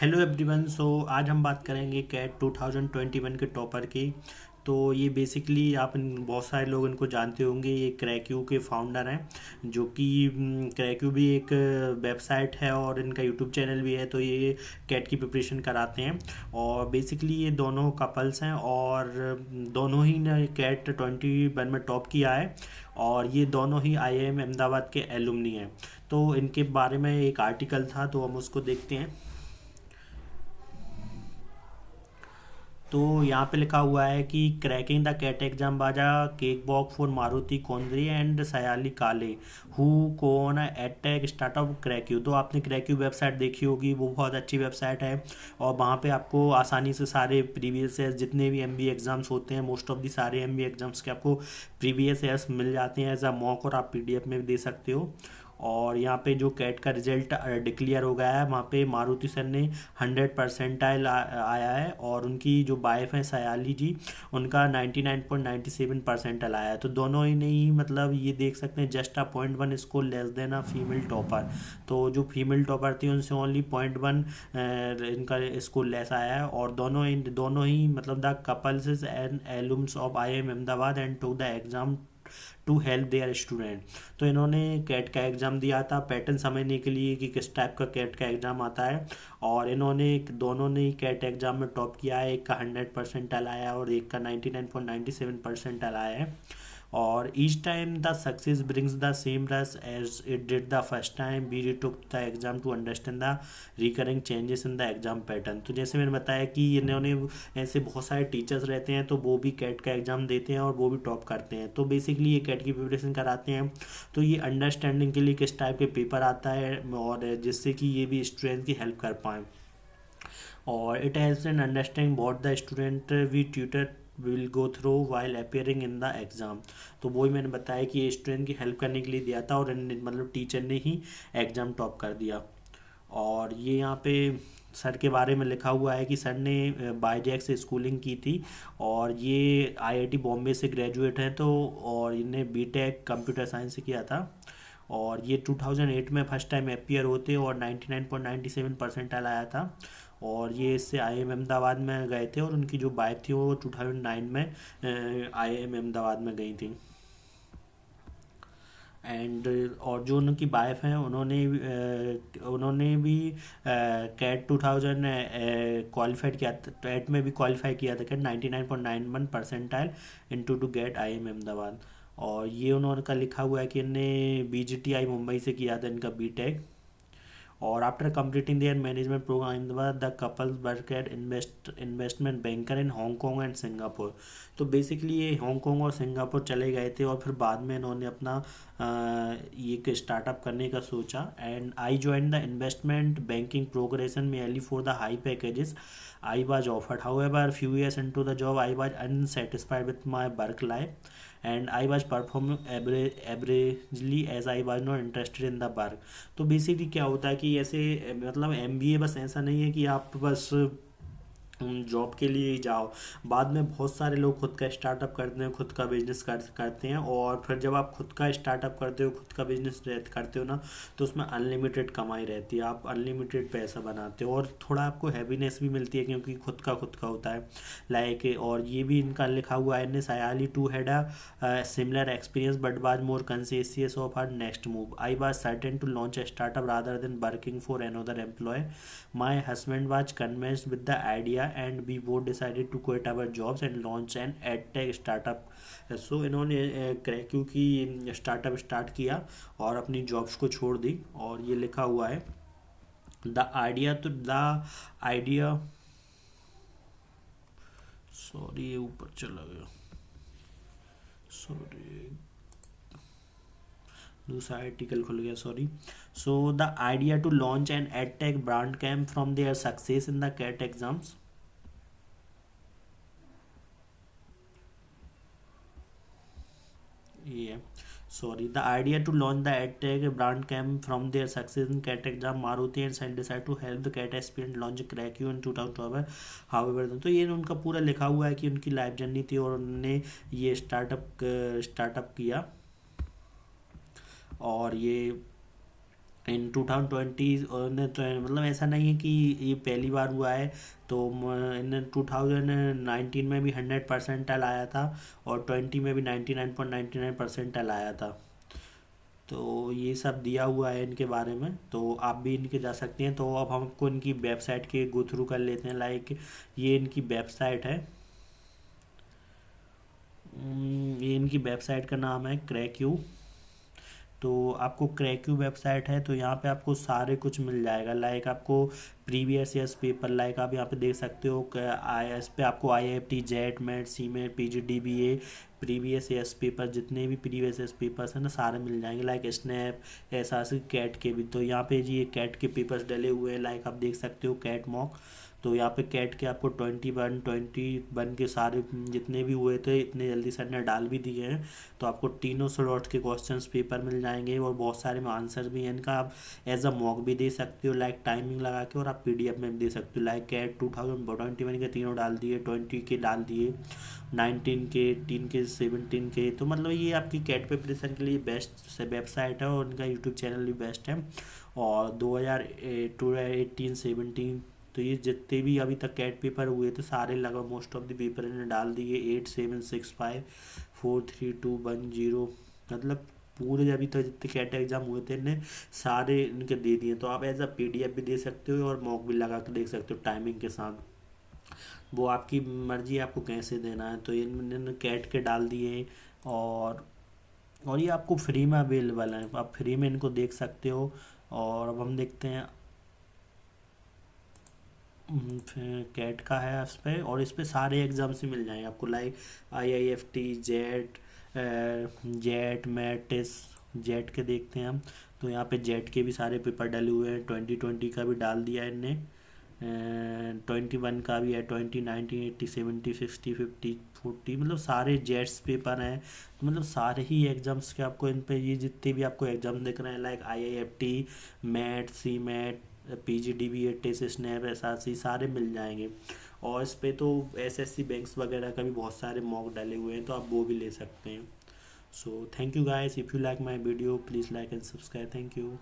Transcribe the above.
Hello everyone. आज हम बात करेंगे कैट 2021 के टॉपर की। तो ये बेसिकली आप बहुत सारे लोग इनको जानते होंगे। ये क्रैक्यू के फाउंडर हैं, जो कि क्रैक्यू भी एक वेबसाइट है और इनका यूट्यूब चैनल भी है। तो ये कैट की प्रिपरेशन कराते हैं और बेसिकली ये दोनों कपल्स हैं और दोनों ही ने कैट 21 में टॉप किया है और ये दोनों ही आईआईएम अहमदाबाद के एलुमनी हैं। तो इनके बारे में एक आर्टिकल था, तो हम उसको देखते हैं। तो यहाँ पे लिखा हुआ है कि क्रैकिंग द कैट एग्जाम बाजा केक बॉक for Maruti Konduri and Sayali Kale who कोन एटेक स्टार्टअप क्रैक्यू। तो आपने क्रैक्यू वेबसाइट देखी होगी, वो बहुत अच्छी वेबसाइट है और वहाँ पे आपको आसानी से सारे प्रीवियस ईयर्स जितने भी एमबीए एग्जाम्स होते हैं, मोस्ट ऑफ द सारे एमबीए एग्जाम्स के आपको प्रीवियस ईयर्स मिल जाते हैं एज अ मॉक, और आप पीडीएफ में भी दे सकते हो। और यहाँ पे जो कैट का रिजल्ट डिक्लेयर हो गया है, वहाँ पे मारुति सर ने 100 परसेंटाइल आया है और उनकी जो वाइफ है सयाली जी, उनका 99.97 परसेंटाइल आया है। तो दोनों ही नहीं, मतलब ये देख सकते हैं just a .1 score less than a female topper. तो जो फीमेल टॉपर थी उनसे ओनली .1 इनका स्कोर लेस आया है। और दोनों ही मतलब the couples and alums of IIM Ahmedabad and took the exam to help their student. तो इन्होंने कैट का एग्ज़ाम दिया था पैटर्न समझने के लिए कि किस टाइप का कैट का एग्ज़ाम आता है, और दोनों ने ही कैट एग्ज़ाम में टॉप किया है। एक का 100 परसेंटाइल आया है और एक का 99.97 परसेंटाइल आया है। और each time the success brings the same rush as it did the first time we took the exam to understand the recurring changes in the exam pattern. तो जैसे मैंने बताया कि इन्होंने ऐसे बहुत सारे टीचर्स रहते हैं, तो वो भी कैट का एग्ज़ाम देते हैं और वो भी टॉप करते हैं। तो बेसिकली ये कैट की प्रिपरेशन कराते हैं। तो ये अंडरस्टैंडिंग के लिए किस टाइप के पेपर आता है और जिससे कि ये भी स्टूडेंट की हेल्प कर पाएँ। और it helps in understanding what the student we tutor will go through while appearing in the exam. तो वही मैंने बताया कि ये स्टूडेंट की हेल्प करने के लिए दिया था और मतलब टीचर ने ही एग्ज़ाम टॉप कर दिया। और ये यहाँ पे सर के बारे में लिखा हुआ है कि सर ने बायजैक से स्कूलिंग की थी और ये आईआईटी बॉम्बे से ग्रेजुएट हैं। तो और इन्हें बीटेक कंप्यूटर साइंस से किया था और ये 2008 में फर्स्ट टाइम अपियर होते और 99.97 परसेंटाइल आया था। और ये इससे आईआईएम अहमदाबाद में गए थे और उनकी जो वाइफ थी वो 2009 में आईआईएम अहमदाबाद में गई थी। एंड और जो उनकी वाइफ हैं उन्होंने भी कैट 2000 क्वालिफाइड किया था, कैट में भी क्वालिफाई किया था CAT 99.91 percentile into to get IIM Ahmedabad. और ये उन्होंने का लिखा हुआ है कि इनने बीजीटीआई मुंबई से किया था इनका बीटेक। और after completing their management program in the couples work at investment banker in Hong Kong and Singapore. तो बेसिकली ये हांगकॉन्ग और सिंगापुर चले गए थे और फिर बाद में इन्होंने अपना ये एक स्टार्टअप करने का सोचा। And I join the investment banking progression merely for the high packages I was offered. However few years into the job I was unsatisfied with my work life and I was performing averagely as I was not interested in the work. तो basically क्या होता है कि ऐसे मतलब MBA बस ऐसा नहीं है कि आप बस जॉब के लिए ही जाओ। बाद में बहुत सारे लोग खुद का स्टार्टअप करते हैं, खुद का बिजनेस करते हैं, और फिर जब आप खुद का स्टार्टअप करते हो, खुद का बिजनेस करते हो ना, तो उसमें अनलिमिटेड कमाई रहती है, आप अनलिमिटेड पैसा बनाते हो और थोड़ा आपको हैप्पीनेस भी मिलती है क्योंकि खुद का होता है लाइक। और ये भी इनका लिखा हुआ है, ने Sayali too had a similar experience but was more conscious of her next move. I was certain to launch a startup rather than working for another employee. My husband was convinced with the idea and we both decided to quit our jobs and launch an edtech startup. So इन्होंने क्रैक्यू की startup start किया और अपनी jobs को छोड़ दी। और ये लिखा हुआ है द आइडिया सॉरी ये ऊपर चला गया, सॉरी दूसरा आर्टिकल खुल गया, sorry. So the idea to launch an edtech brand came from their success in the CAT exams. ये sorry the idea to launch the edtech brand came from their success in CAT exam Maruti and सेंट decide to help the CAT aspirant launch Cracku in 2012। However तो ये उनका पूरा लिखा हुआ है कि उनकी लाइफ जर्नी थी और उन्होंने ये स्टार्टअप किया। और ये इन 2020 ने तो मतलब ऐसा नहीं है कि ये पहली बार हुआ है। तो इन 2019 में भी 100% आया था, और 20 में भी 99.99% आया था। तो ये सब दिया हुआ है इनके बारे में, तो आप भी इनके जा सकते हैं। तो अब हमको इनकी वेबसाइट के गो थ्रू कर लेते हैं। लाइक ये इनकी वेबसाइट है। ये इनकी वेबसाइट का नाम है क्रैक्यू। तो आपको क्रैक्यू वेबसाइट है, तो यहाँ पे आपको सारे कुछ मिल जाएगा। लाइक आपको प्रीवियस ईयर्स पेपर, लाइक आप यहाँ पे देख सकते हो इस पे आपको IIFT, XAT, MAT, CMAT, PGDBA previous years paper, जितने भी प्रीवियस ईयर्स पेपर्स हैं ना, सारे मिल जाएंगे। लाइक स्नैप, ऐसा कैट के भी। तो यहाँ पे जी ये कैट के पेपर्स डले हुए हैं। लाइक आप देख सकते हो कैट मॉक। तो यहाँ पे कैट के आपको 21 के सारे जितने भी हुए थे, इतने जल्दी सर ने डाल भी दिए हैं। तो आपको तीनों स्लॉट के क्वेश्चंस पेपर मिल जाएंगे, और बहुत सारे में आंसर भी हैं इनका। आप एज अ मॉक भी दे सकते हो, लाइक टाइमिंग लगा के, और आप PDF में भी दे सकते हो। लाइक कैट 2021 के तीनों डाल दिए, 20 के डाल दिए, 19 के, 18 के, 17 के। तो मतलब ये आपकी कैट प्रिपरेशन के लिए बेस्ट वेबसाइट है, और उनका यूट्यूब चैनल भी बेस्ट है। और 2018-17, तो ये जितने भी अभी तक कैट पेपर हुए थे सारे, लगभग मोस्ट ऑफ द पेपर इन्हें डाल दिए। 8765432110, मतलब पूरे अभी तक जितने कैट एग्जाम हुए थे इन्हें सारे इनके दे दिए। तो आप एज अ PDF भी दे सकते हो, और मॉक भी लगा के देख सकते हो टाइमिंग के साथ। वो आपकी मर्जी है आपको कैसे देना है। तो इन्होंने कैट के डाल दिए, और ये आपको फ्री में अवेलेबल है, आप फ्री में इनको देख सकते हो। और अब हम देखते हैं फिर कैट का है इस पे, और इस पे सारे एग्ज़ाम्स ही मिल जाएंगे आपको। लाइक IIFT, जेट, जेट, मैटिस, जेट के देखते हैं हम। तो यहाँ पे जेट के भी सारे पेपर डले हुए हैं। 2020 का भी डाल दिया है इनने, 21 का भी है, 20, 19, 80, 70, 60, 50, 40, मतलब सारे जेट्स पेपर हैं। तो मतलब सारे ही एग्जाम्स के आपको इन पे, ये जितने भी आपको एग्जाम दिख रहे हैं, like IIFT, MAT, CMAT, PGDBA, test, SNAP, SRC, सारे मिल जाएंगे। और इस पे तो SSC बैंक्स वगैरह का भी बहुत सारे मॉक डाले हुए हैं, तो आप वो भी ले सकते हैं। So thank you guys, if you like my video please like and subscribe. Thank you.